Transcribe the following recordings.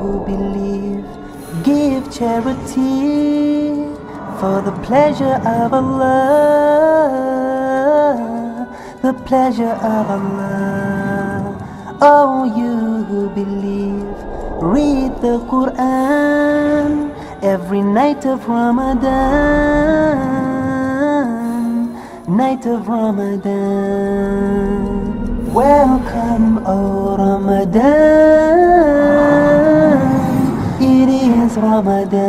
who believe, give charity for the pleasure of Allah, the pleasure of Allah. Oh, you who believe, read the Quran every night of Ramadan, night of Ramadan. Welcome, O Ramadan, it is Ramadan,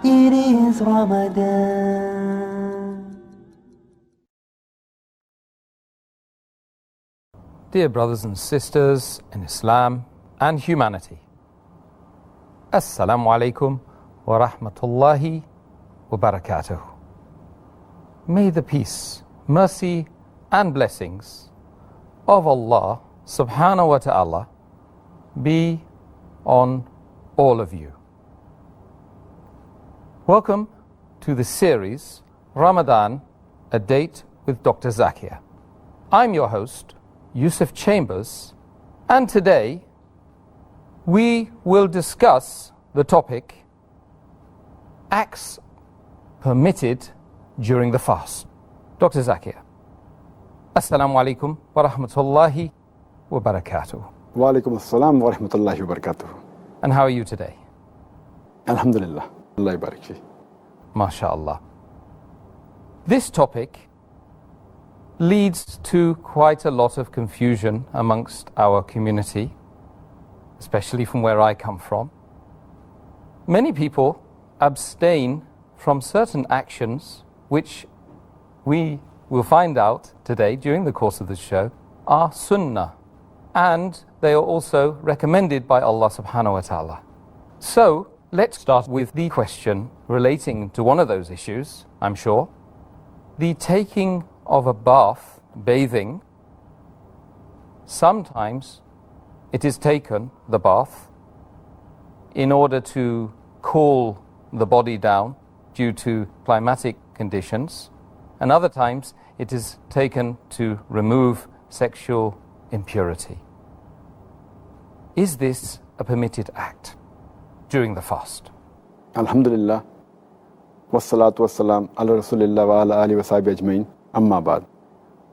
it is Ramadan. Dear brothers and sisters in Islam and humanity, Assalamu alaikum wa rahmatullahi wa barakatuh. May the peace, mercy and blessings of Allah subhanahu wa ta'ala be on all of you. Welcome to the series Ramadhaan, a date with Dr. Zakir. I'm your host, Yusuf Chambers, and today we will discuss the topic acts permitted during the fast. Dr. Zakir. Assalamu alaikum wa rahmatullahi wa barakatuh. Wa alaikum assalam wa rahmatullahi wa barakatuh. And how are you today? Alhamdulillah. Allah barik fi. MashaAllah. This topic leads to quite a lot of confusion amongst our community, especially from where I come from. Many people abstain from certain actions which we will find out today during the course of this show are sunnah, and they are also recommended by Allah subhanahu wa ta'ala. So let's start with the question relating to one of those issues, I'm sure. The taking of a bath, bathing. Sometimes it is taken, the bath, in order to cool the body down due to climatic conditions, and other times it is taken to remove sexual impurity. Is this a permitted act during the fast? Alhamdulillah. Wassalatu wassalam ala rasulillah wa ala alihi wa sahbihi ajmain. Amma ba'd.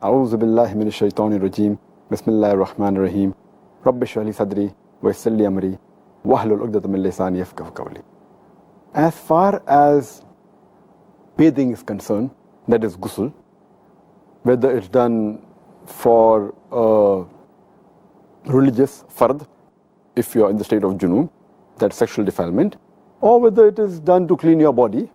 A'udhu billahi minash shaitanir rajim. Bismillahir rahmanir rahim. Rabbi shrah li sadri wa yassir li amri wahlul 'uqdatam min lisani yafqahu qawli. As far as bathing is concerned, that is ghusl, whether it's done for religious fard, if you are in the state of junub, that's sexual defilement, or whether it is done to clean your body,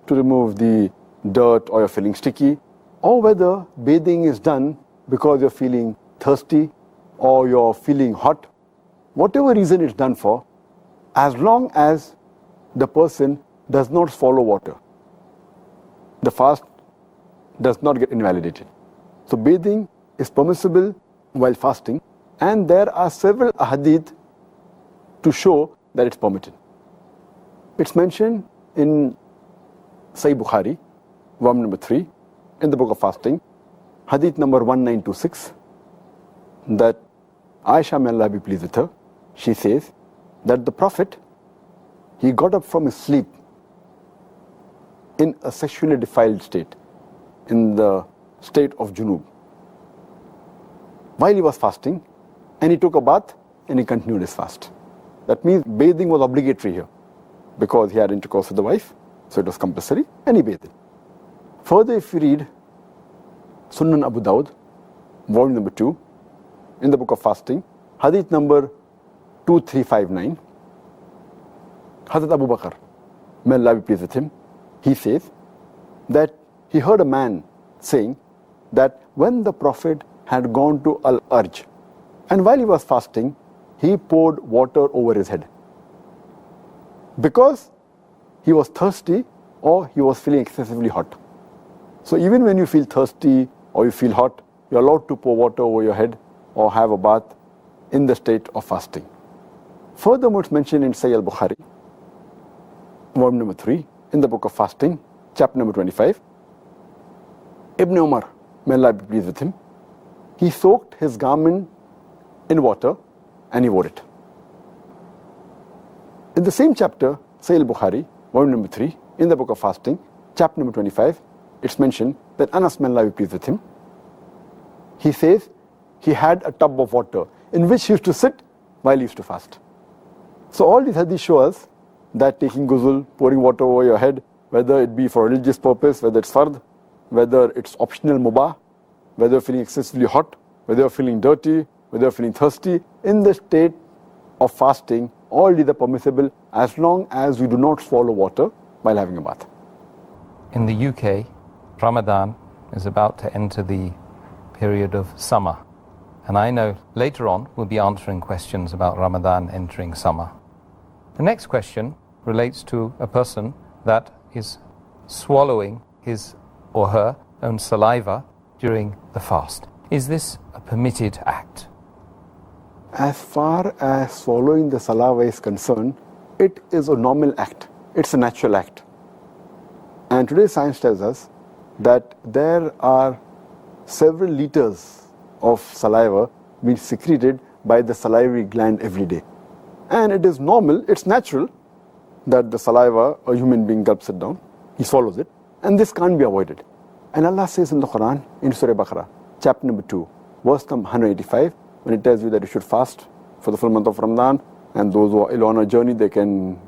to remove the dirt or you're feeling sticky, or whether bathing is done because you're feeling thirsty or you're feeling hot, whatever reason it's done for, as long as the person does not swallow water, the fast does not get invalidated. So bathing is permissible while fasting, and there are several ahadith to show that it's permitted. It's mentioned in Sahih Bukhari, volume number 3, in the book of fasting, hadith number 1926, that Aisha, may Allah be pleased with her, she says that the Prophet, he got up from his sleep in a sexually defiled state, in the state of junub, while he was fasting, and he took a bath and he continued his fast. That means bathing was obligatory here because he had intercourse with the wife, so it was compulsory, and he bathed. Further, if you read Sunan Abu Dawud, volume number 2, in the book of fasting, hadith number 2359, Hazrat Abu Bakr, may Allah be pleased with him, he says that he heard a man saying that when the Prophet had gone to Al-Arj, and while he was fasting, he poured water over his head because he was thirsty or he was feeling excessively hot. So even when you feel thirsty or you feel hot, you're allowed to pour water over your head or have a bath in the state of fasting. Furthermore, it's mentioned in Sahih al-Bukhari, volume number 3, in the book of fasting, chapter number 25, Ibn Umar, may Allah be pleased with him, he soaked his garment in water and he wore it. In the same chapter, Sahih al-Bukhari, volume number 3, in the book of fasting, chapter number 25, it's mentioned that Anas, may Allah be pleased with him, he says he had a tub of water in which he used to sit while he used to fast. So all these hadiths show us that taking ghusl, pouring water over your head, whether it be for religious purpose, whether it's fard, whether it's optional mubah, whether you're feeling excessively hot, whether you're feeling dirty, whether you're feeling thirsty, in the state of fasting, all these are permissible as long as you do not swallow water while having a bath. In the UK, Ramadan is about to enter the period of summer. And I know later on we'll be answering questions about Ramadan entering summer. The next question relates to a person that is swallowing his or her own saliva during the fast. Is this a permitted act? As far as swallowing the saliva is concerned, it is a normal act. It's a natural act. And today science tells us that there are several liters of saliva being secreted by the salivary gland every day. And it is normal, it's natural that the saliva, a human being gulps it down, he swallows it, and this can't be avoided. And Allah says in the Quran, in Surah Baqarah, chapter number 2, verse number 185, when it tells you that you should fast for the full month of Ramadan, and those who are ill on a journey, they can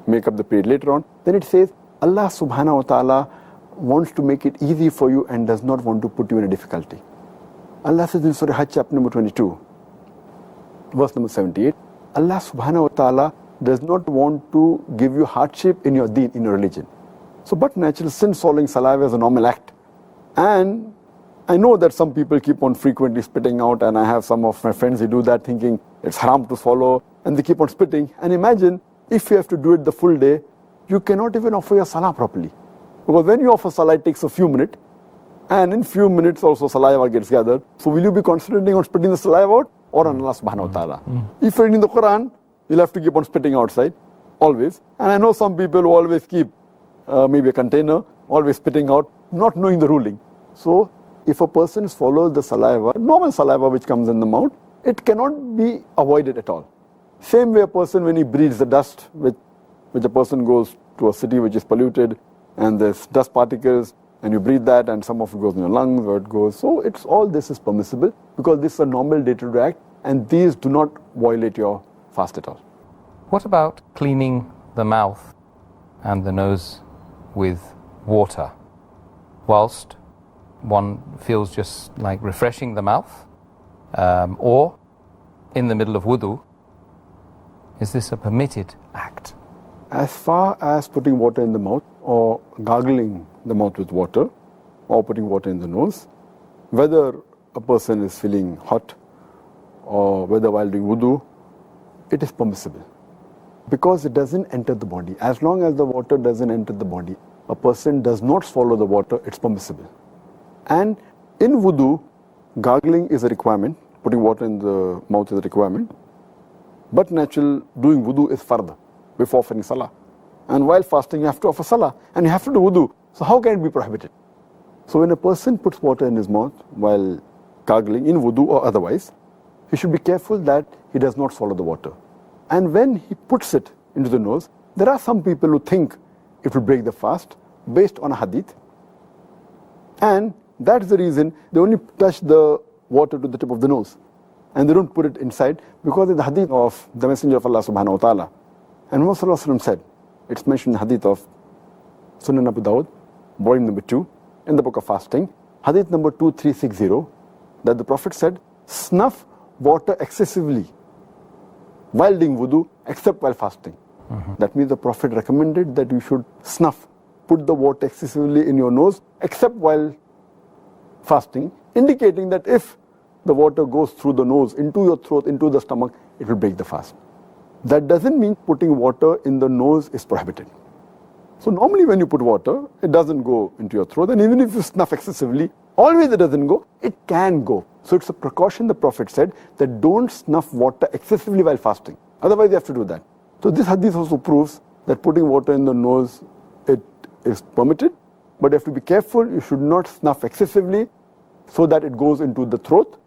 make up the period later on. Then it says, Allah subhanahu wa ta'ala wants to make it easy for you and does not want to put you in a difficulty. Allah says in Surah Hajj, chapter number 22, verse number 78, Allah subhanahu wa ta'ala does not want to give you hardship in your deen, in your religion. So, but natural, since swallowing saliva is a normal act. And I know that some people keep on frequently spitting out, and I have some of my friends who do that thinking it's haram to swallow, and they keep on spitting. And imagine if you have to do it the full day, you cannot even offer your salah properly. Because when you offer salah, it takes a few minutes, and in few minutes also saliva gets gathered. So will you be concentrating on spitting the saliva out or on Allah subhanahu wa ta'ala? If you're reading the Quran, you'll have to keep on spitting outside, always. And I know some people who always keep maybe a container, always spitting out, not knowing the ruling. So if a person swallows the saliva, normal saliva which comes in the mouth, it cannot be avoided at all. Same way a person, when he breathes the dust, which a person goes to a city which is polluted, and there's dust particles, and you breathe that, and some of it goes in your lungs, where it goes. So it's all this is permissible, because this is a normal day-to-day act, and these do not violate your fast at all. What about cleaning the mouth and the nose with water whilst one feels just like refreshing the mouth, or in the middle of wudu? Is this a permitted act? As far as putting water in the mouth or gargling the mouth with water or putting water in the nose, whether a person is feeling hot or whether while doing wudu, it is permissible because it doesn't enter the body. As long as the water doesn't enter the body, a person does not swallow the water, it's permissible. And in wudu, gargling is a requirement, putting water in the mouth is a requirement, but natural doing wudu is fard, before offering salah. And while fasting, you have to offer salah, and you have to do wudu. So how can it be prohibited? So when a person puts water in his mouth while gargling, in wudu or otherwise, he should be careful that he does not swallow the water. And when he puts it into the nose, there are some people who think it will break the fast based on a hadith. And that's the reason they only touch the water to the tip of the nose. And they don't put it inside, because in the hadith of the Messenger of Allah subhanahu wa ta'ala, and Muhammad said, it's mentioned in the hadith of Sunan Abu Dawud, volume number 2, in the book of fasting, hadith number 2360, that the Prophet said, snuff water excessively while doing wudu, except while fasting. That means the Prophet recommended that you should snuff, put the water excessively in your nose, except while fasting, indicating that if the water goes through the nose, into your throat, into the stomach, it will break the fast. That doesn't mean putting water in the nose is prohibited. So normally when you put water, it doesn't go into your throat, and even if you snuff excessively, always it doesn't go, it can go. So it's a precaution, the Prophet said, that don't snuff water excessively while fasting. Otherwise you have to do that. So this hadith also proves that putting water in the nose, it is permitted, but you have to be careful, you should not snuff excessively so that it goes into the throat.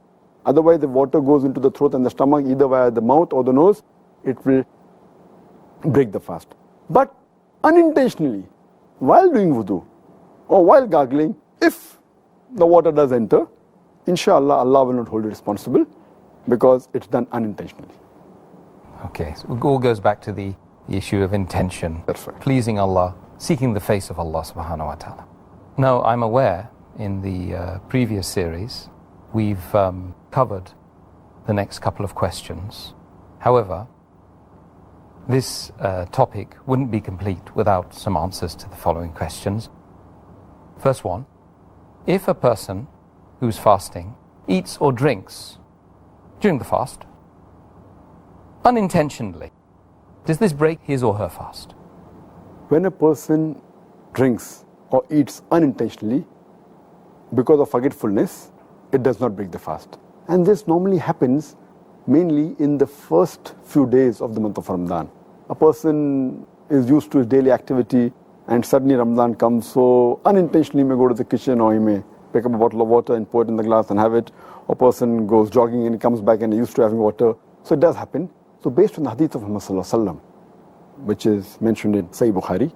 Otherwise, the water goes into the throat and the stomach, either via the mouth or the nose, it will break the fast. But unintentionally, while doing wudu or while gargling, if the water does enter, inshallah, Allah will not hold you responsible because it's done unintentionally. Okay, so it all goes back to the issue of intention. That's right. Pleasing Allah, seeking the face of Allah subhanahu wa ta'ala. Now, I'm aware in the previous series, we've covered the next couple of questions. However, this topic wouldn't be complete without some answers to the following questions. First one, if a person who's fasting eats or drinks during the fast, unintentionally, does this break his or her fast? When a person drinks or eats unintentionally because of forgetfulness, it does not break the fast. And this normally happens mainly in the first few days of the month of Ramadan. A person is used to his daily activity and suddenly Ramadan comes, so unintentionally he may go to the kitchen or he may pick up a bottle of water and pour it in the glass and have it. Or a person goes jogging and he comes back and he's used to having water. So it does happen. So based on the hadith of Muhammad sallallahu alaihi wasallam, which is mentioned in Sahih Bukhari,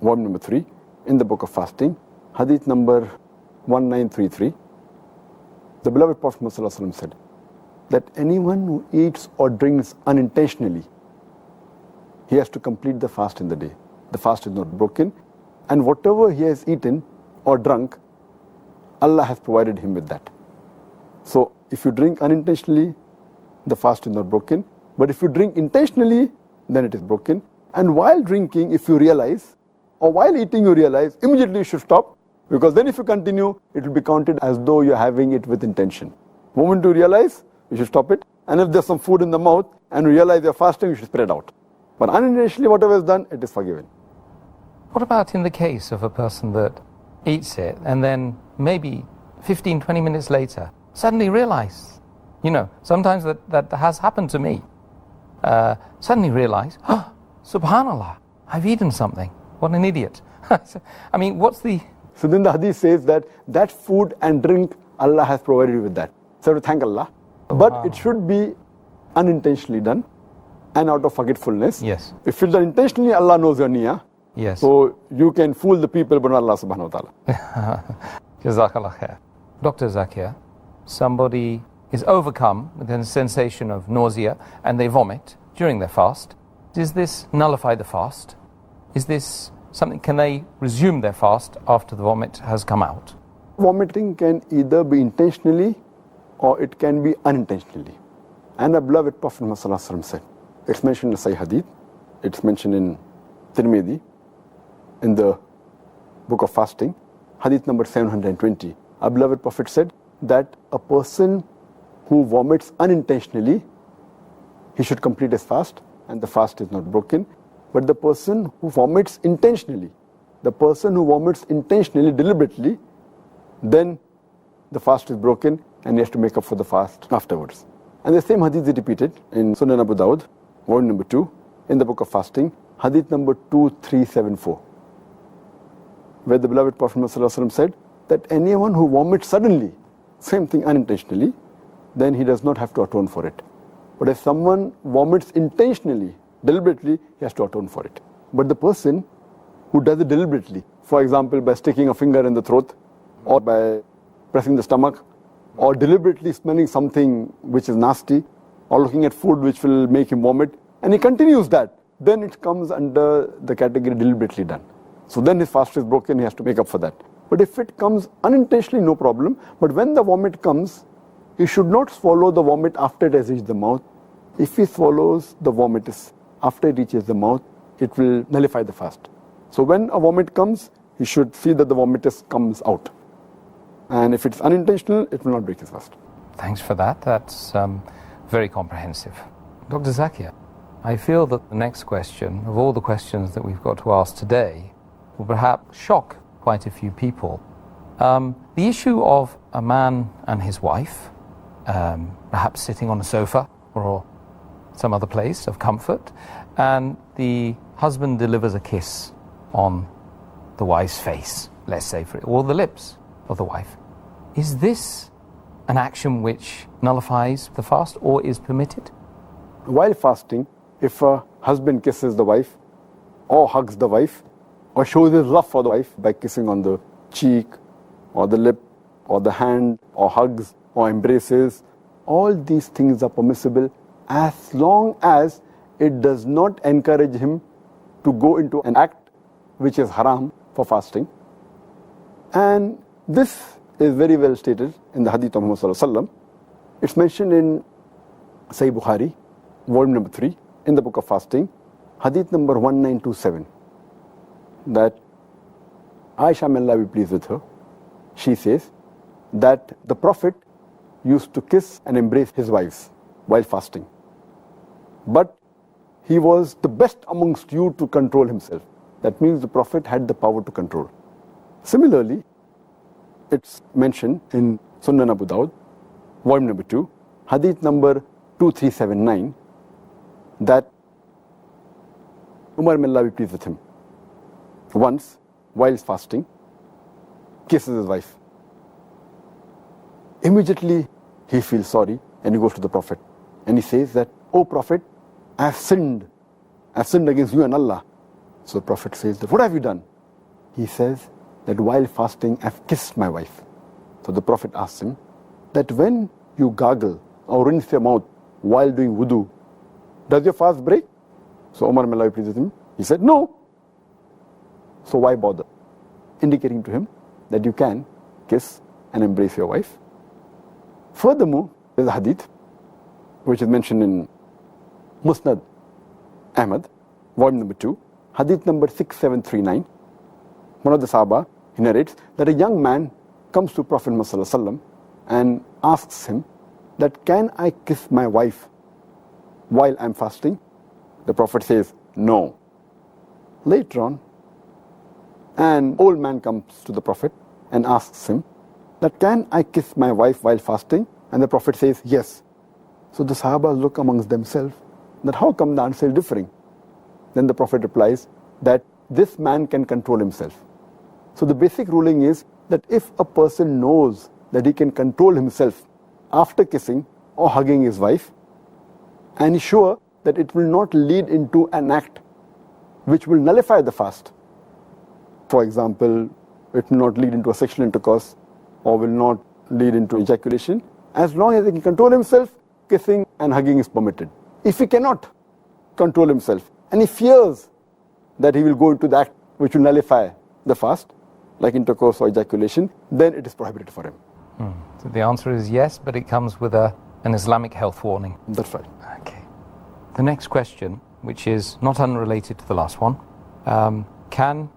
volume number 3, in the book of fasting, hadith number 1933, the beloved Prophet Muhammad sallallahu alaihi wasallam said that anyone who eats or drinks unintentionally, he has to complete the fast in the day. The fast is not broken, and whatever he has eaten or drunk, Allah has provided him with that. So if you drink unintentionally, the fast is not broken. But if you drink intentionally, then it is broken. And while drinking, if you realize, or while eating you realize, immediately you should stop, because then if you continue, it will be counted as though you're having it with intention. The moment you realize, you should stop it. And if there's some food in the mouth and you realize you're fasting, you should spread out. But unintentionally, whatever is done, it is forgiven. What about in the case of a person that eats it and then maybe 15, 20 minutes later suddenly realize, sometimes that has happened to me, suddenly realize, oh, subhanallah, I've eaten something. What an idiot. I mean, what's the... So then the hadith says that food and drink, Allah has provided you with that. So to thank Allah. But it should be unintentionally done and out of forgetfulness. Yes. If it's done intentionally, Allah knows your niyyah. Yes. So you can fool the people, but not Allah subhanahu wa ta'ala. Jazakallah khair. Dr. Zakir, somebody is overcome with a sensation of nausea and they vomit during their fast. Does this nullify the fast? Is this something, can they resume their fast after the vomit has come out? Vomiting can either be intentionally or it can be unintentionally. And the beloved Prophet Muhammad said, it's mentioned in Sahih Hadith, it's mentioned in Tirmidhi, in the book of fasting, Hadith number 720. Our beloved Prophet said that a person who vomits unintentionally, he should complete his fast and the fast is not broken. But the person who vomits intentionally, deliberately, then the fast is broken and he has to make up for the fast afterwards. And the same hadith is repeated in Sunan Abu Dawud, volume number 2, in the book of fasting, hadith number 2374, where the beloved Prophet ﷺ said that anyone who vomits suddenly, same thing unintentionally, then he does not have to atone for it. But if someone vomits intentionally, deliberately, he has to atone for it. But the person who does it deliberately, for example, by sticking a finger in the throat, or by pressing the stomach, or deliberately smelling something which is nasty, or looking at food which will make him vomit, and he continues that, then it comes under the category deliberately done. So then his fast is broken, he has to make up for that. But if it comes unintentionally, no problem. But when the vomit comes, he should not swallow the vomit after it has reached the mouth. If he swallows the vomit after it reaches the mouth, it will nullify the fast. So when a vomit comes, he should see that the vomitus comes out. And if it's unintentional, it will not break his fast. Thanks for that. That's very comprehensive. Dr. Zakir, I feel that the next question, of all the questions that we've got to ask today, will perhaps shock quite a few people. The issue of a man and his wife, perhaps sitting on a sofa or some other place of comfort, and the husband delivers a kiss on the wife's face, let's say, or the lips of the wife. Is this an action which nullifies the fast or is permitted? While fasting, if a husband kisses the wife, or hugs the wife, or shows his love for the wife by kissing on the cheek, or the lip, or the hand, or hugs, or embraces, all these things are permissible as long as it does not encourage him to go into an act which is haram for fasting. And this is very well stated in the hadith of Muhammad sallallahu alaihi wasallam. It's mentioned in Sahih Bukhari, volume number 3, in the book of fasting, hadith number 1927, that Aisha, may Allah be pleased with her, she says that the Prophet used to kiss and embrace his wives while fasting. But he was the best amongst you to control himself. That means the Prophet had the power to control. Similarly, it's mentioned in Sunan Abu Dawud, volume number 2, hadith number 2379, that Umar, may Allah be pleased with him, once, while fasting, kisses his wife. Immediately, he feels sorry and he goes to the Prophet. And he says that, "O Prophet, I have sinned against you and Allah." So the Prophet says that, "What have you done?" He says that while fasting, I have kissed my wife. So the Prophet asks him that when you gargle or rinse your mouth while doing wudu, does your fast break? So Umar, may Allah be pleased with him, he said, "No." So why bother? Indicating to him that you can kiss and embrace your wife. Furthermore, there's a hadith which is mentioned in Musnad Ahmad, volume number 2, hadith number 6739. One of the Sahaba, he narrates that a young man comes to Prophet Muhammad sallallahu alaihi wasallam and asks him that, "Can I kiss my wife while I'm fasting?" The Prophet says, "No." Later on, an old man comes to the Prophet and asks him that, "Can I kiss my wife while fasting?" And the Prophet says, "Yes." So the Sahaba look amongst themselves that how come the answer is differing? Then the Prophet replies that this man can control himself. So the basic ruling is that if a person knows that he can control himself after kissing or hugging his wife, and is sure that it will not lead into an act which will nullify the fast. For example, it will not lead into a sexual intercourse or will not lead into ejaculation. As long as he can control himself, kissing and hugging is permitted. If he cannot control himself and he fears that he will go into the act which will nullify the fast, like intercourse or ejaculation, then it is prohibited for him. So the answer is yes, but it comes with an Islamic health warning. That's right. Okay. The next question, which is not unrelated to the last one, can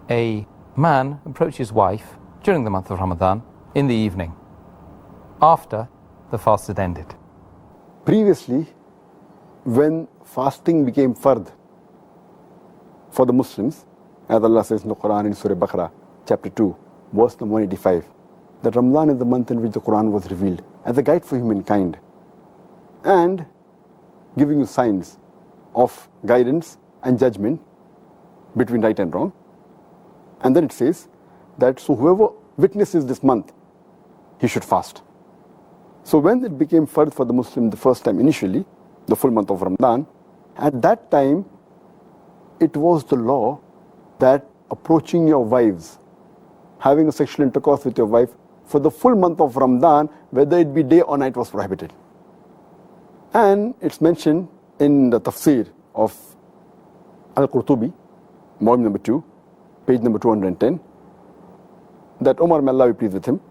a man approach his wife during the month of Ramadan in the evening after the fast had ended? Previously, when fasting became fard for the Muslims, as Allah says in the Quran in Surah Baqarah, chapter 2, verse number 185, that Ramadan is the month in which the Quran was revealed as a guide for humankind and giving you signs of guidance and judgment between right and wrong. And then it says that so whoever witnesses this month, he should fast. So when it became fard for the Muslim the first time initially, the full month of Ramadan, at that time it was the law that approaching your wives, having a sexual intercourse with your wife for the full month of Ramadan, whether it be day or night, was prohibited. And it's mentioned in the tafsir of Al-Qurtubi, volume number 2, page number 210, that Umar, may Allah be pleased with him,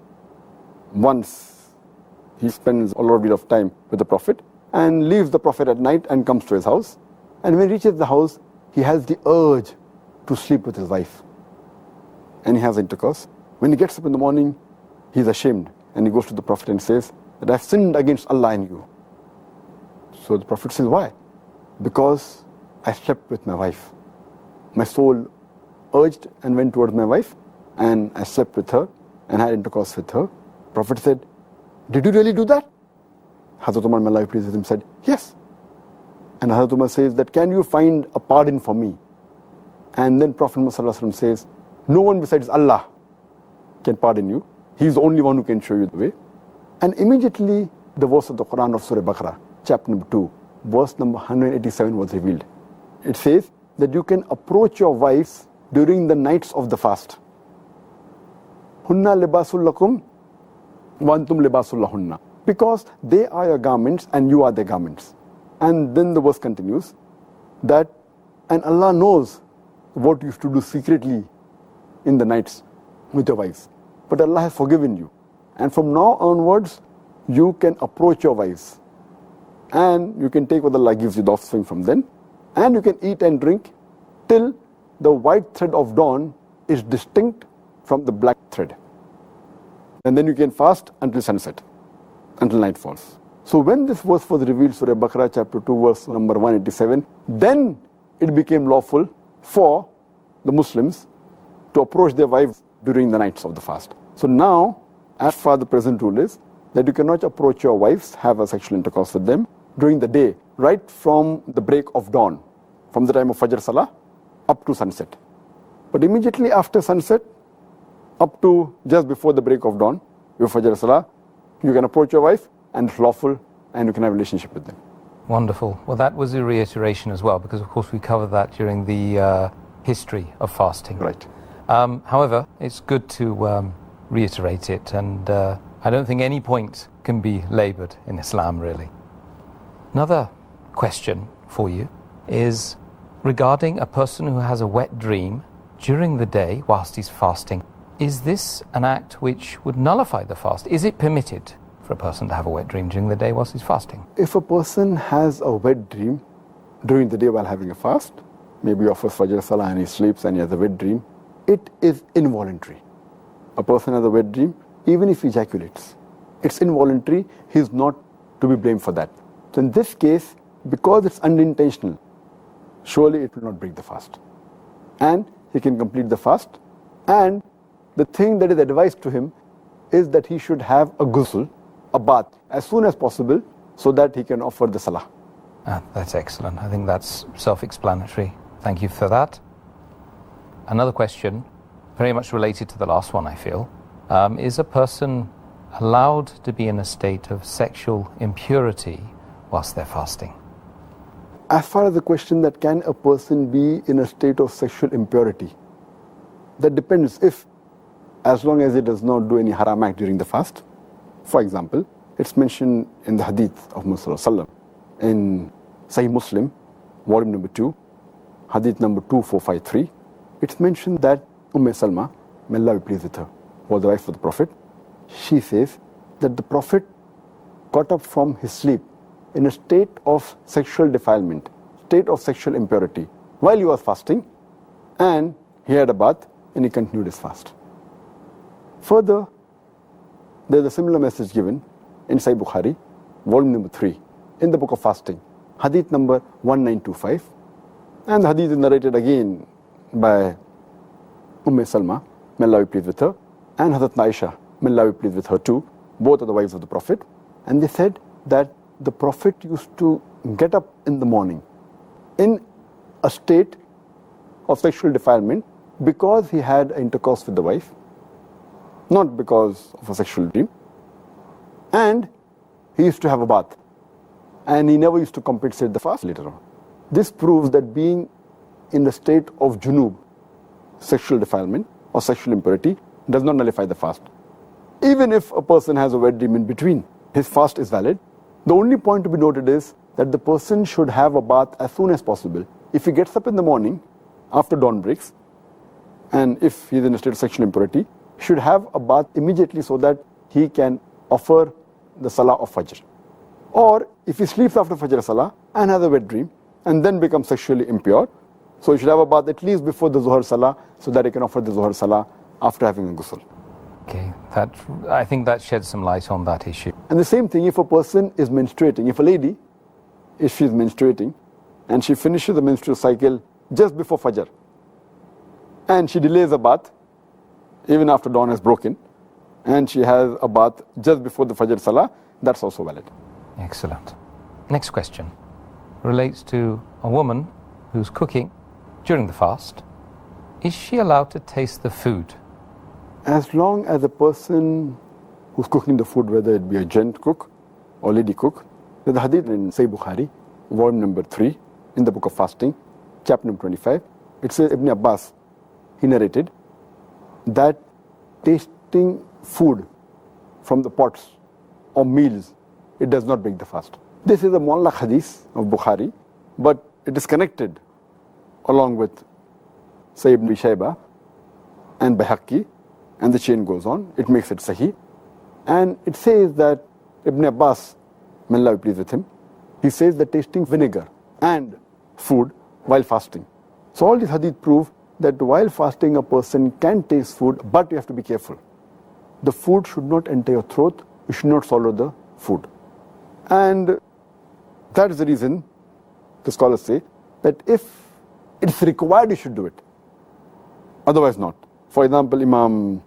once he spends a lot of time with the Prophet and leaves the Prophet at night and comes to his house. And when he reaches the house, he has the urge to sleep with his wife. And he has intercourse. When he gets up in the morning, he's ashamed. And he goes to the Prophet and says that I've sinned against Allah and you. So the Prophet says, why? Because I slept with my wife. My soul urged and went towards my wife, and I slept with her and had intercourse with her. Prophet said, did you really do that? Hazrat Umar, may Allah be pleased with him, said, yes. And Hazrat Umar says that, can you find a pardon for me? And then Prophet Muhammad says, no one besides Allah can pardon you. He is the only one who can show you the way. And immediately the verse of the Quran of Surah Baqarah, chapter number 2, verse number 187 was revealed. It says that you can approach your wives during the nights of the fast. Hunna libasul lakum wa antum libasul lahunna. Because they are your garments and you are their garments. And then the verse continues that, and Allah knows what you used to do secretly in the nights with your wives. But Allah has forgiven you. And from now onwards, you can approach your wives. And you can take what Allah gives you, the offspring from them. And you can eat and drink till the white thread of dawn is distinct from the black thread. And then you can fast until sunset, until night falls. So when this verse was revealed, Surah Baqarah chapter 2 verse number 187, then it became lawful for the Muslims to approach their wives during the nights of the fast. So now, as far the present rule is, that you cannot approach your wives, have a sexual intercourse with them during the day, right from the break of dawn, from the time of Fajr Salah up to sunset. But immediately after sunset, up to just before the break of dawn, before Fajr Salah, you can approach your wife and it's lawful and you can have a relationship with them. Wonderful. Well, that was a reiteration as well, because of course we covered that during the history of fasting. Right. However, it's good to reiterate it, and I don't think any point can be laboured in Islam, really. Another question for you is regarding a person who has a wet dream during the day whilst he's fasting. Is this an act which would nullify the fast? Is it permitted for a person to have a wet dream during the day whilst he's fasting? If a person has a wet dream during the day while having a fast, maybe offers Fajr Salah and he sleeps and he has a wet dream, it is involuntary. A person has a wet dream, even if he ejaculates, it's involuntary, he is not to be blamed for that. So in this case, because it's unintentional, surely it will not break the fast. And he can complete the fast. And the thing that is advised to him is that he should have a ghusl, a bath, as soon as possible so that he can offer the salah. That's excellent. I think that's self-explanatory. Thank you for that. Another question, very much related to the last one, I feel. Is a person allowed to be in a state of sexual impurity whilst they're fasting? As far as the question that can a person be in a state of sexual impurity, that depends if, as long as he does not do any haram act during the fast. For example, it's mentioned in the hadith of Muhammad in Sahih Muslim, volume number 2, hadith number 2453. It's mentioned that Salma, may Allah be pleased with her, was the wife of the Prophet. She says that the Prophet got up from his sleep in a state of sexual defilement, state of sexual impurity, while he was fasting, and he had a bath and he continued his fast. Further, there is a similar message given in Sahih Bukhari, volume number 3, in the book of fasting, hadith number 1925, and the hadith is narrated again by Salma, may Allah be pleased with her, and Hazrat Aisha, may Allah be pleased with her too. Both are the wives of the Prophet. And they said that the Prophet used to get up in the morning in a state of sexual defilement because he had intercourse with the wife, not because of a sexual dream. And he used to have a bath. And he never used to compensate the fast later on. This proves that being in the state of junub, sexual defilement or sexual impurity, does not nullify the fast. Even if a person has a wet dream in between, his fast is valid. The only point to be noted is that the person should have a bath as soon as possible. If he gets up in the morning after dawn breaks, and if he is in a state of sexual impurity, he should have a bath immediately so that he can offer the Salah of Fajr. Or if he sleeps after Fajr Salah and has a wet dream and then becomes sexually impure, so he should have a bath at least before the Zuhr Salah so that he can offer the Zuhr Salah after having a ghusl. Okay, I think that sheds some light on that issue. And the same thing if a person is menstruating. If a lady, if she is menstruating and she finishes the menstrual cycle just before Fajr and she delays a bath even after dawn has broken and she has a bath just before the Fajr Salah, that's also valid. Excellent. Next question relates to a woman who's cooking during the fast. Is she allowed to taste the food? As long as the person who's cooking the food, whether it be a gent cook or lady cook, there's a hadith in Sahih Bukhari volume number 3, in the book of fasting, chapter number 25, it says, Ibn Abbas, he narrated that tasting food from the pots or meals, it does not break the fast. This is a mu'allaq hadith of Bukhari, but it is connected along with Sayyid ibn Shayba and Bayhaqi, and the chain goes on. It makes it sahih. And it says that Ibn Abbas, may Allah be pleased with him, he says that tasting vinegar and food while fasting. So all these hadith prove that while fasting a person can taste food, but you have to be careful. The food should not enter your throat, you should not swallow the food. And that is the reason the scholars say that if it's required, you should do it. Otherwise not. For example, Imam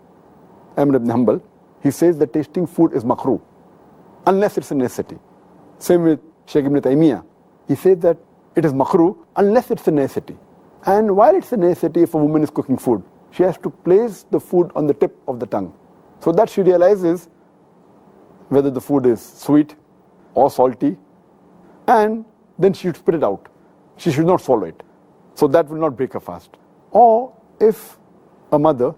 Ahmad ibn Hanbal, he says that tasting food is makruh, unless it's a necessity. Same with Shaykh ibn Taymiyyah. He says that it is makruh unless it's a necessity. And while it's a necessity, if a woman is cooking food, she has to place the food on the tip of the tongue, so that she realizes whether the food is sweet or salty, and then she should spit it out. She should not swallow it. So that will not break her fast. Or if a mother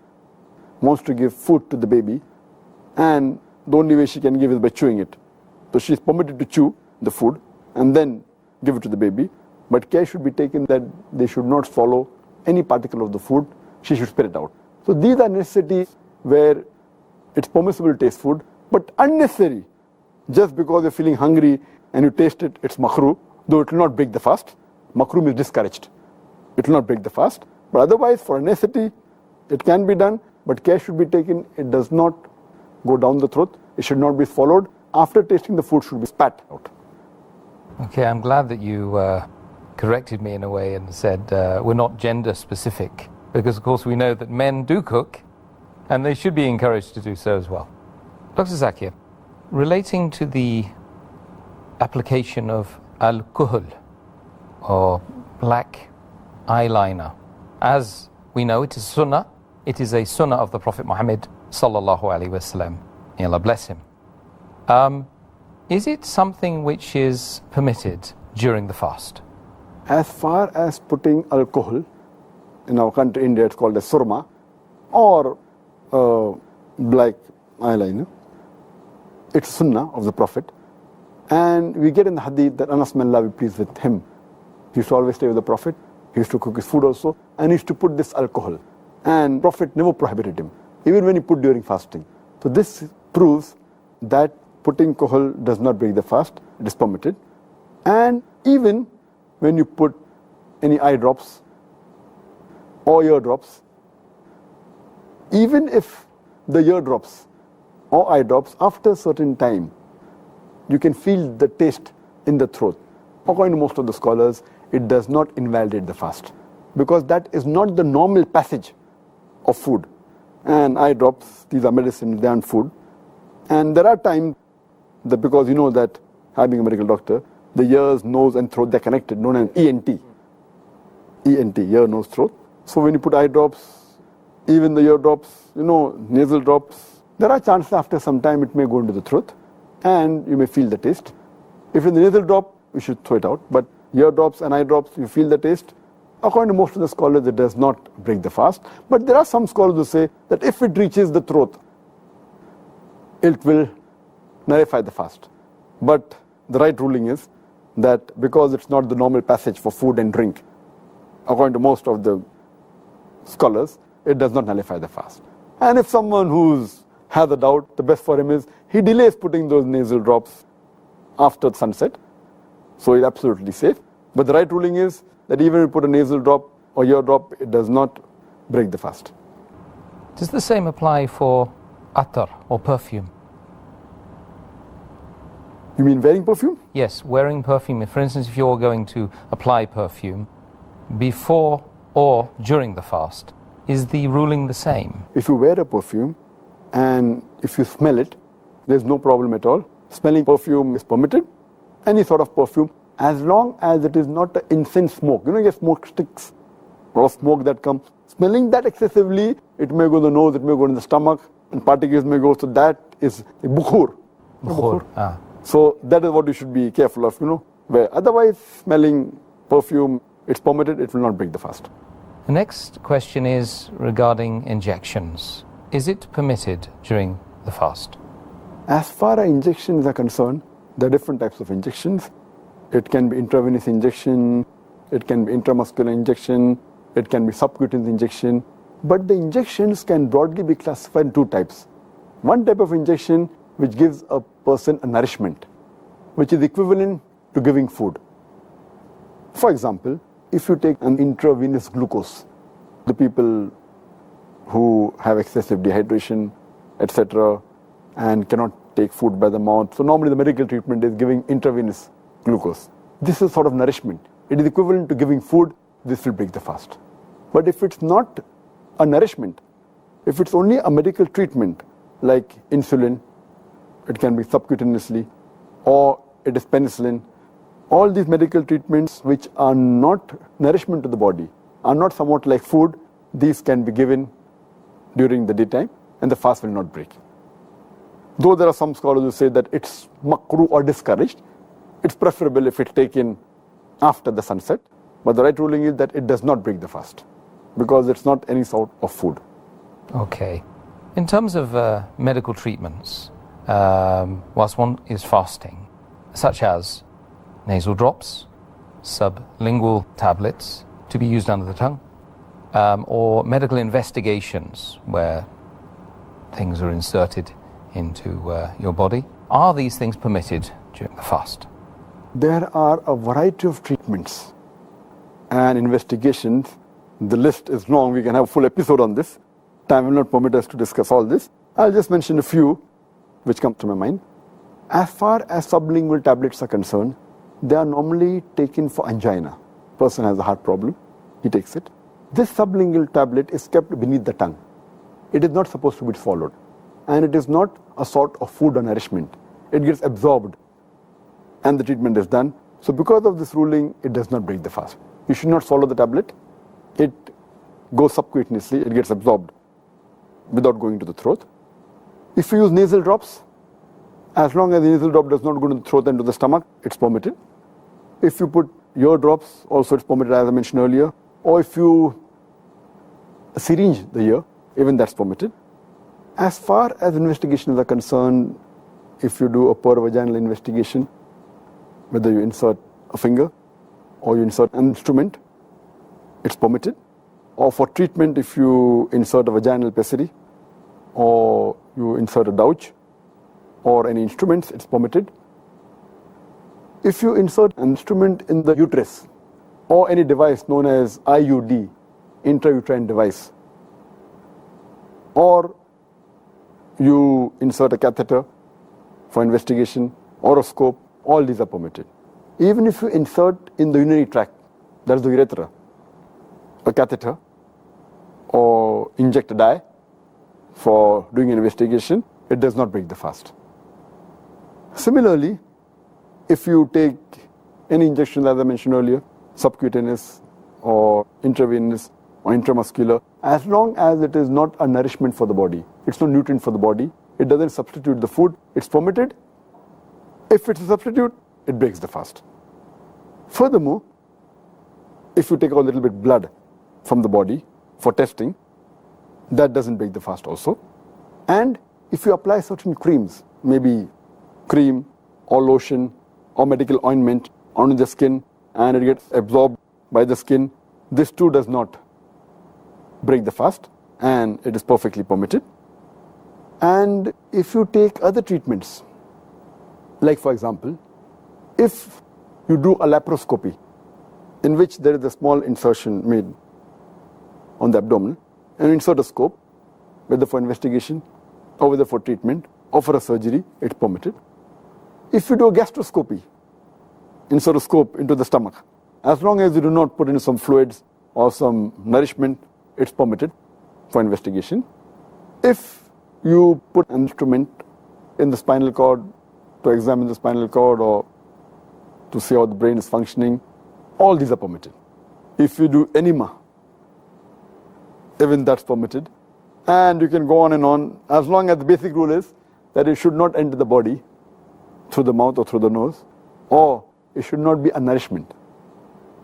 wants to give food to the baby, and the only way she can give is by chewing it. So she is permitted to chew the food and then give it to the baby. But care should be taken that they should not swallow any particle of the food. She should spit it out. So these are necessities where it's permissible to taste food, but unnecessary. Just because you're feeling hungry and you taste it, it's makruh, though it will not break the fast. Makruh means discouraged. It will not break the fast. But otherwise, for a necessity, it can be done, but care should be taken. It does not go down the throat. It should not be swallowed. After tasting, the food should be spat out. Okay, I'm glad that you corrected me in a way and said we're not gender specific, because of course we know that men do cook and they should be encouraged to do so as well. Dr. Zakir, relating to the application of al-kuhl or black eyeliner, as we know it is sunnah, it is a sunnah of the Prophet Muhammad sallallahu alaihi wasallam. May Allah bless him. Is it something which is permitted during the fast? As far as putting alcohol, in our country, India, it's called as surma, or black eyeliner, it's sunnah of the Prophet. And we get in the hadith that Anas, may Allah be pleased with him, he used to always stay with the Prophet, he used to cook his food also, and he used to put this alcohol. And Prophet never prohibited him, even when he put during fasting. So this proves that putting alcohol does not break the fast, it is permitted. And even when you put any eye drops or ear drops, even if the ear drops or eye drops, after a certain time, you can feel the taste in the throat. According to most of the scholars, it does not invalidate the fast, because that is not the normal passage of food. And eye drops, these are medicines, they aren't food. And there are times that, because you know that, having a medical doctor, the ears, nose and throat, they're connected, known as ENT. ENT, ear, nose, throat. So when you put eye drops, even the ear drops, nasal drops, there are chances after some time it may go into the throat and you may feel the taste. If it's the nasal drop, you should throw it out. But ear drops and eye drops, you feel the taste. According to most of the scholars, it does not break the fast. But there are some scholars who say that if it reaches the throat, it will nullify the fast. But the right ruling is that because it's not the normal passage for food and drink, according to most of the scholars, it does not nullify the fast. And if someone has a doubt, the best for him is he delays putting those nasal drops after sunset, so it's absolutely safe. But the right ruling is that even if you put a nasal drop or ear drop, it does not break the fast. Does the same apply for attar or perfume? You mean wearing perfume? Yes, wearing perfume. For instance, if you're going to apply perfume before or during the fast, is the ruling the same? If you wear a perfume and if you smell it, there's no problem at all. Smelling perfume is permitted, any sort of perfume, as long as it is not an incense smoke. You get smoke sticks, a lot of smoke that comes. Smelling that excessively, it may go to the nose, it may go to the stomach, and particles may go. So that is a bukhur. Bukhur. Ah. So that is what you should be careful of, where otherwise smelling perfume, it's permitted, it will not break the fast. The next question is regarding injections. Is it permitted during the fast? As far as injections are concerned, there are different types of injections. It can be intravenous injection, it can be intramuscular injection, it can be subcutaneous injection. But the injections can broadly be classified in two types. One type of injection which gives a person a nourishment, which is equivalent to giving food. For example, if you take an intravenous glucose, the people who have excessive dehydration, etc., and cannot take food by the mouth, so normally the medical treatment is giving intravenous glucose. This is sort of nourishment. It is equivalent to giving food, this will break the fast. But if it's not a nourishment, if it's only a medical treatment like insulin, it can be subcutaneously, or it is penicillin, all these medical treatments which are not nourishment to the body, are not somewhat like food, these can be given during the daytime and the fast will not break. Though there are some scholars who say that it's makruh or discouraged, it's preferable if it's taken after the sunset, but the right ruling is that it does not break the fast because it's not any sort of food. Okay. In terms of medical treatments, whilst one is fasting, such as nasal drops, sublingual tablets to be used under the tongue, or medical investigations where things are inserted into your body, are these things permitted during the fast? There are a variety of treatments and investigations. The list is long, we can have a full episode on this. Time will not permit us to discuss all this. I'll just mention a few which come to my mind. As far as sublingual tablets are concerned, they are normally taken for angina. Person has a heart problem, he takes it. This sublingual tablet is kept beneath the tongue. It is not supposed to be swallowed. And it is not a sort of food or nourishment. It gets absorbed and the treatment is done. So because of this ruling, it does not break the fast. You should not swallow the tablet. It goes subcutaneously, it gets absorbed without going to the throat. If you use nasal drops, as long as the nasal drop does not go to the throat and to the stomach, it's permitted. If you put ear drops, also it's permitted, as I mentioned earlier. Or if you syringe the ear, even that's permitted. As far as investigations are concerned, if you do a pervaginal investigation, whether you insert a finger or you insert an instrument, it's permitted. Or for treatment, if you insert a vaginal pessary or you insert a douche or any instruments, it's permitted. If you insert an instrument in the uterus or any device known as IUD, intrauterine device, or you insert a catheter for investigation or a scope, all these are permitted. Even if you insert in the urinary tract, that is the urethra, a catheter, or inject a dye for doing an investigation, it does not break the fast. Similarly, if you take any injection, as I mentioned earlier, subcutaneous or intravenous or intramuscular, as long as it is not a nourishment for the body, it's not nutrient for the body, it doesn't substitute the food, it's permitted. If it's a substitute, it breaks the fast. Furthermore, if you take a little bit blood from the body for testing, that doesn't break the fast also. And if you apply certain creams, maybe cream or lotion or medical ointment onto the skin and it gets absorbed by the skin, this too does not break the fast and it is perfectly permitted. And if you take other treatments, like for example, if you do a laparoscopy in which there is a small insertion made on the abdomen and insert a scope, whether for investigation or whether for treatment or for a surgery, it's permitted. If you do a gastroscopy, insert a scope into the stomach, as long as you do not put in some fluids or some nourishment, it's permitted for investigation. If you put an instrument in the spinal cord to examine the spinal cord or to see how the brain is functioning, all these are permitted. If you do enema, even that's permitted. And you can go on, as long as the basic rule is that it should not enter the body through the mouth or through the nose, or it should not be a nourishment.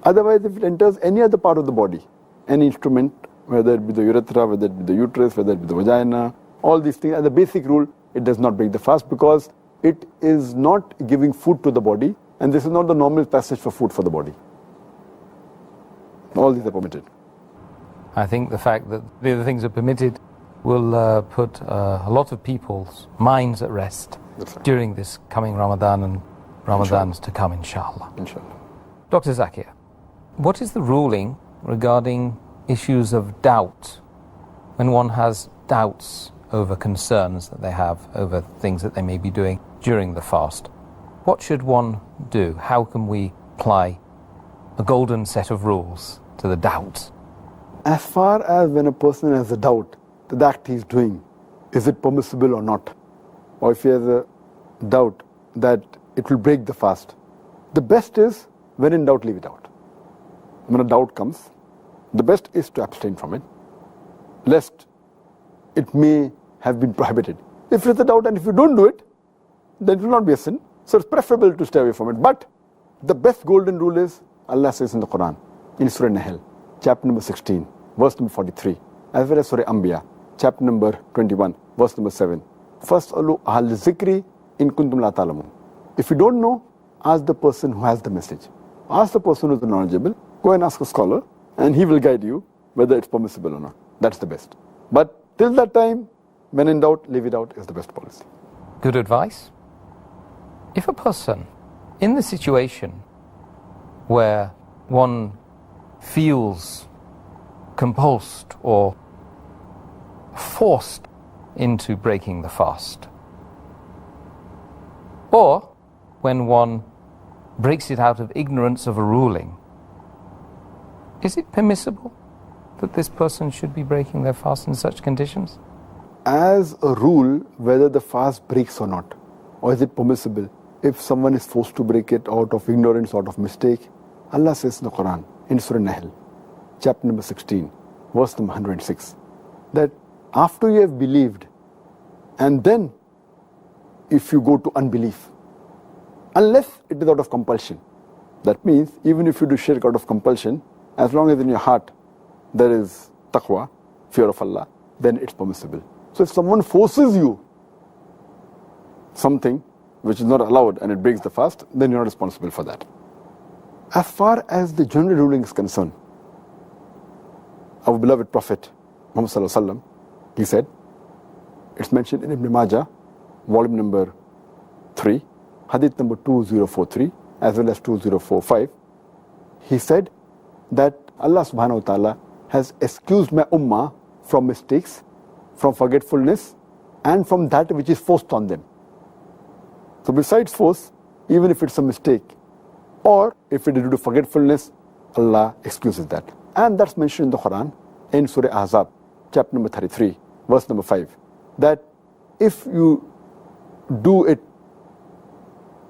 Otherwise, if it enters any other part of the body, any instrument, whether it be the urethra, whether it be the uterus, whether it be the vagina, all these things, as a basic rule, it does not break the fast because it is not giving food to the body, and this is not the normal passage for food for the body. All these are permitted. I think the fact that the other things are permitted will put a lot of people's minds at rest during this coming Ramadan and Ramadans to come, inshallah. Inshallah. Dr. Zakir, what is the ruling regarding issues of doubt when one has doubts over concerns that they have over things that they may be doing during the fast? What should one do? How can we apply a golden set of rules to the doubt? As far as when a person has a doubt that the act he is doing, is it permissible or not? Or if he has a doubt that it will break the fast, the best is, when in doubt, leave it out. When a doubt comes, the best is to abstain from it, lest it may have been prohibited. If it's a doubt and if you don't do it, then it will not be a sin. So it's preferable to stay away from it. But the best golden rule is, Allah says in the Quran, in Surah Nahl, chapter number 16, verse number 43, as well as Surah Anbiya, chapter number 21, verse number 7. Fas'alu ahal zikri in kuntum la ta'lamun. If you don't know, ask the person who has the message. Ask the person who is knowledgeable. Go and ask a scholar, and he will guide you whether it's permissible or not. That's the best. But till that time, when in doubt, leave it out is the best policy. Good advice. If a person in the situation where one feels compulsed or forced into breaking the fast, or when one breaks it out of ignorance of a ruling, is it permissible that this person should be breaking their fast in such conditions? As a rule, whether the fast breaks or not, or is it permissible, if someone is forced to break it out of ignorance, out of mistake, Allah says in the Quran, in Surah Nahl, chapter number 16, verse number 106, that after you have believed, and then if you go to unbelief, unless it is out of compulsion. That means, even if you do shirk out of compulsion, as long as in your heart there is taqwa, fear of Allah, then it's permissible. So if someone forces you something which is not allowed and it breaks the fast, then you're not responsible for that. As far as the general ruling is concerned, our beloved Prophet Muhammad Sallallahu Alaihi Wasallam, he said, it's mentioned in Ibn Majah, volume number 3, hadith number 2043, as well as 2045, he said that Allah subhanahu wa ta'ala has excused my ummah from mistakes, from forgetfulness, and from that which is forced on them. So besides force, even if it's a mistake, or if it is due to forgetfulness, Allah excuses that. And that's mentioned in the Quran, in Surah Ahzab, chapter number 33, verse number 5, that if you do it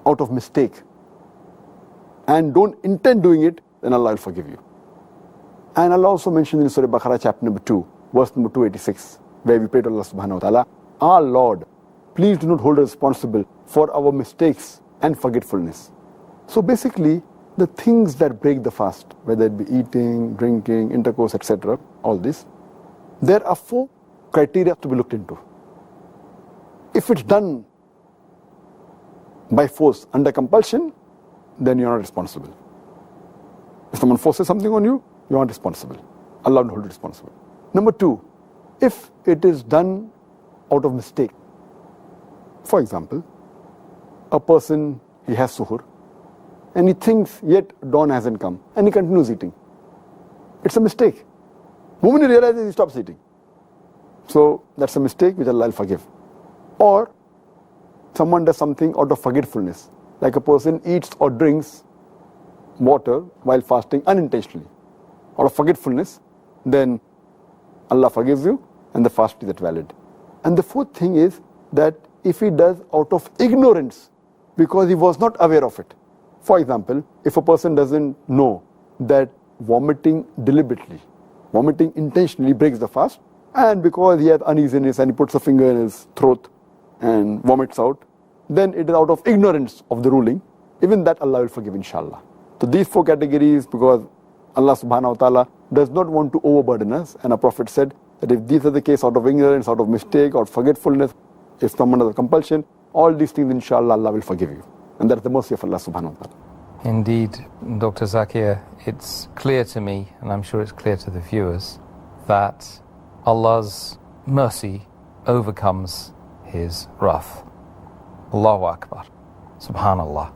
out of mistake and don't intend doing it, then Allah will forgive you. And Allah also mentioned in Surah Baqarah, chapter number 2, verse number 286, where we pray to Allah subhanahu wa ta'ala, our Lord, please do not hold us responsible for our mistakes and forgetfulness. So basically, the things that break the fast, whether it be eating, drinking, intercourse, etc., all this, there are 4 criteria to be looked into. If it's done by force, under compulsion, then you're not responsible. If someone forces something on you, you aren't responsible. Allah will hold you responsible. Number 2, if it is done out of mistake. For example, a person, he has suhoor, and he thinks yet dawn hasn't come, and he continues eating. It's a mistake. The moment he realizes, he stops eating. So that's a mistake which Allah will forgive. Or someone does something out of forgetfulness, like a person eats or drinks water while fasting unintentionally, out of forgetfulness, then Allah forgives you and the fast is valid. And the 4th thing is that if he does out of ignorance, because he was not aware of it. For example, if a person doesn't know that vomiting deliberately, vomiting intentionally breaks the fast, and because he has uneasiness and he puts a finger in his throat and vomits out, then it is out of ignorance of the ruling, even that Allah will forgive, inshallah. So these four categories, because Allah subhanahu wa ta'ala does not want to overburden us, and our Prophet said that if these are the case out of ignorance, out of mistake, or forgetfulness, if someone has a compulsion, all these things, inshallah, Allah will forgive you. And that's the mercy of Allah subhanahu wa ta'ala. Indeed, Dr. Zakir, it's clear to me, and I'm sure it's clear to the viewers, that Allah's mercy overcomes His wrath. Allahu Akbar. Subhanallah.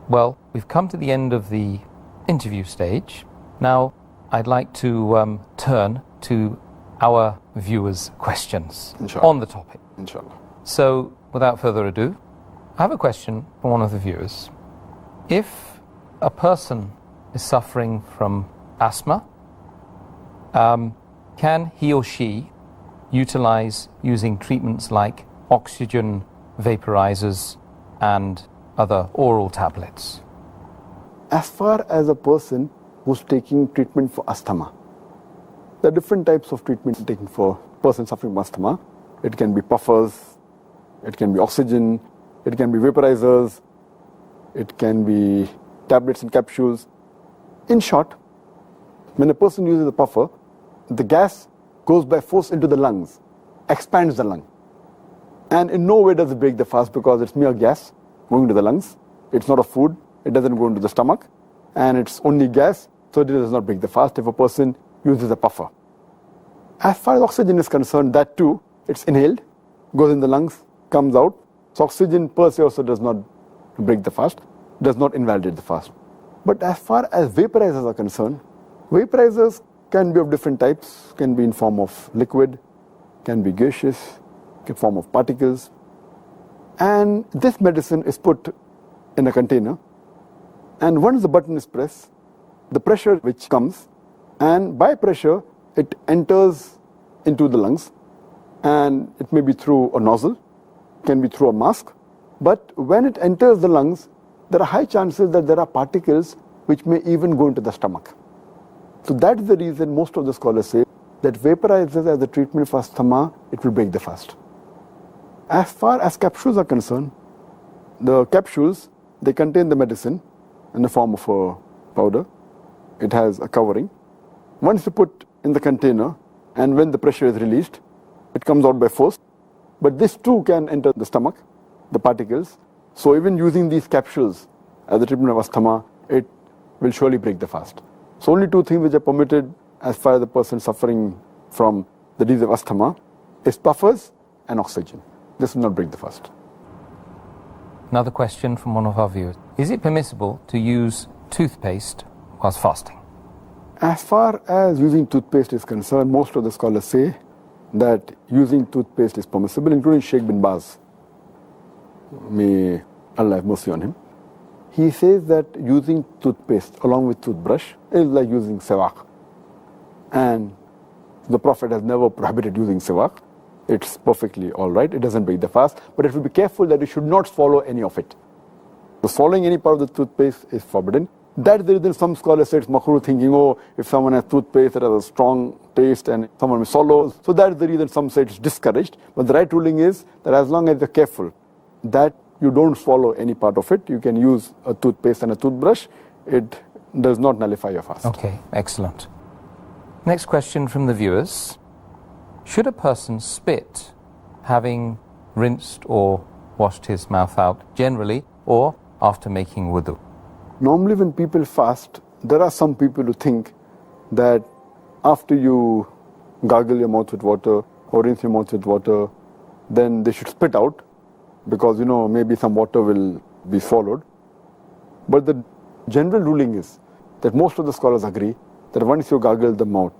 Well, we've come to the end of the interview stage. Now, I'd like to turn to our viewers' questions Inshallah. on the topic. Inshallah. So, without further ado, I have a question from one of the viewers. If a person is suffering from asthma, can he or she utilize using treatments like oxygen vaporizers and other oral tablets? As far as a person who's taking treatment for asthma, there are different types of treatment taken for a person suffering from asthma. It can be puffers, it can be oxygen, it can be vaporizers, it can be tablets and capsules. In short, when a person uses a puffer, the gas goes by force into the lungs, expands the lung. And in no way does it break the fast, because it's mere gas going to the lungs. It's not a food, it doesn't go into the stomach, and it's only gas, so it does not break the fast if a person uses a puffer. As far as oxygen is concerned, that too, it's inhaled, goes in the lungs, comes out. So oxygen per se also does not break the fast, does not invalidate the fast. But as far as vaporizers are concerned, vaporizers can be of different types, can be in form of liquid, can be gaseous, in form of particles. And this medicine is put in a container, and once the button is pressed, the pressure which comes, and by pressure it enters into the lungs, and it may be through a nozzle, can be through a mask, but when it enters the lungs, there are high chances that there are particles which may even go into the stomach. So that's the reason most of the scholars say that vaporizers as a treatment for asthma, it will break the fast. As far as capsules are concerned, the capsules, they contain the medicine in the form of a powder. It has a covering. Once you put in the container, and when the pressure is released, it comes out by force. But this too can enter the stomach, the particles. So even using these capsules as a treatment of asthma, it will surely break the fast. So only two things which are permitted as far as the person suffering from the disease of asthma is puffers and oxygen. This will not break the fast. Another question from one of our viewers. Is it permissible to use toothpaste whilst fasting? As far as using toothpaste is concerned, most of the scholars say that using toothpaste is permissible, including Sheikh bin Baz. May Allah have mercy on him. He says that using toothpaste along with toothbrush is like using siwak. And the Prophet has never prohibited using siwak. It's perfectly all right. It doesn't break the fast. But it will be careful that you should not swallow any of it. So swallowing any part of the toothpaste is forbidden. That's the reason some scholars say it's makruh, thinking, oh, if someone has toothpaste that has a strong taste and someone will swallow. So that's the reason some say it's discouraged. But the right ruling is that as long as you're careful that you don't swallow any part of it, you can use a toothpaste and a toothbrush. It does not nullify your fast. Okay, excellent. Next question from the viewers. Should a person spit having rinsed or washed his mouth out generally or after making wudu? Normally when people fast, there are some people who think that after you gargle your mouth with water or rinse your mouth with water, then they should spit out because, maybe some water will be swallowed. But the general ruling is that most of the scholars agree that once you gargle the mouth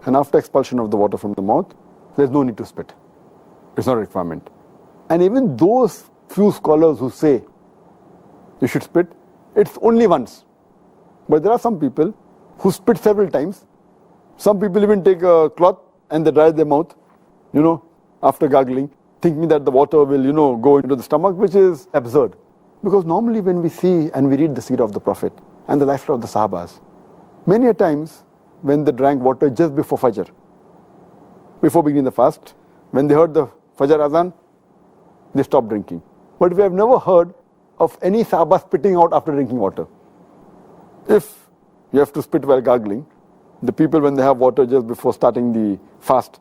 and after expulsion of the water from the mouth, there's no need to spit. It's not a requirement. And even those few scholars who say you should spit, it's only once. But there are some people who spit several times. Some people even take a cloth and they dry their mouth, after gargling, thinking that the water will, go into the stomach, which is absurd. Because normally when we see and we read the seerah of the Prophet and the lifestyle of the Sahabas, many a times when they drank water just before Fajr, before beginning the fast, when they heard the Fajr Azan, they stopped drinking. But we have never heard of any Sahaba spitting out after drinking water. If you have to spit while gargling, the people when they have water just before starting the fast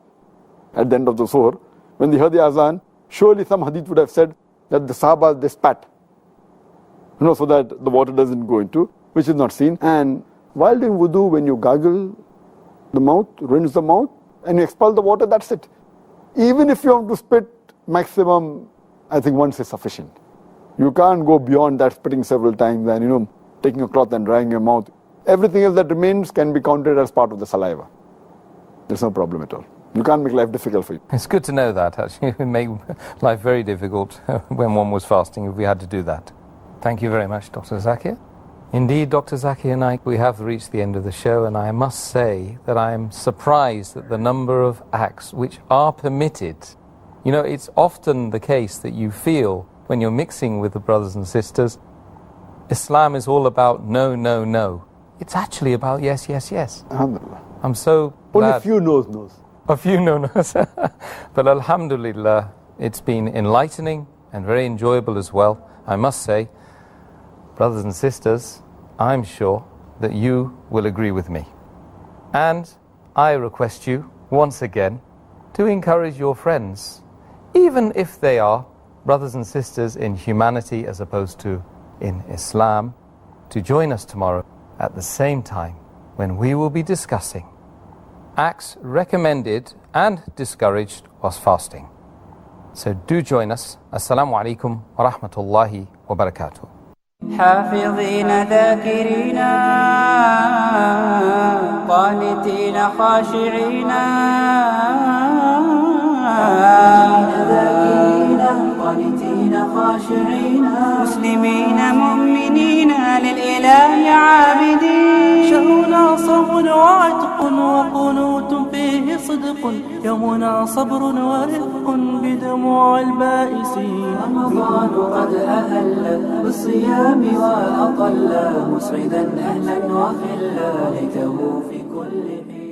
at the end of the Zuhr, when they heard the azan, surely some hadith would have said that the Sahaba they spat, so that the water doesn't go into, which is not seen. And while doing wudu, when you gargle the mouth, rinse the mouth, and you expel the water, that's it. Even if you have to spit, maximum, I think once is sufficient. You can't go beyond that, spitting several times and taking a cloth and drying your mouth. Everything else that remains can be counted as part of the saliva. There's no problem at all. You can't make life difficult for you. It's good to know that, actually. It would make life very difficult when one was fasting if we had to do that. Thank you very much, Dr. Zakir. Indeed, Dr. Zakir Naik, we have reached the end of the show, and I must say that I am surprised at the number of acts which are permitted. It's often the case that you feel when you're mixing with the brothers and sisters, Islam is all about no, no, no. It's actually about yes, yes, yes. Alhamdulillah. I'm so glad. Only a few knows. A few no-nos. But alhamdulillah, it's been enlightening and very enjoyable as well. I must say, brothers and sisters, I'm sure that you will agree with me. And I request you, once again, to encourage your friends, even if they are brothers and sisters in humanity as opposed to in Islam, to join us tomorrow at the same time when we will be discussing acts recommended and discouraged whilst fasting. So do join us. Assalamu alaikum wa rahmatullahi wa barakatuh. حافظين ذاكرين قانتين خاشعين مسلمين مؤمنين للإله عابدين. شهرنا صوم وعتق وقنوت فيه صدق، يومنا صبر ورفق بدموع البائسين. رمضان قد أهل بالصيام وأطل مسعدا أهلا وخلا ليته في كل حين.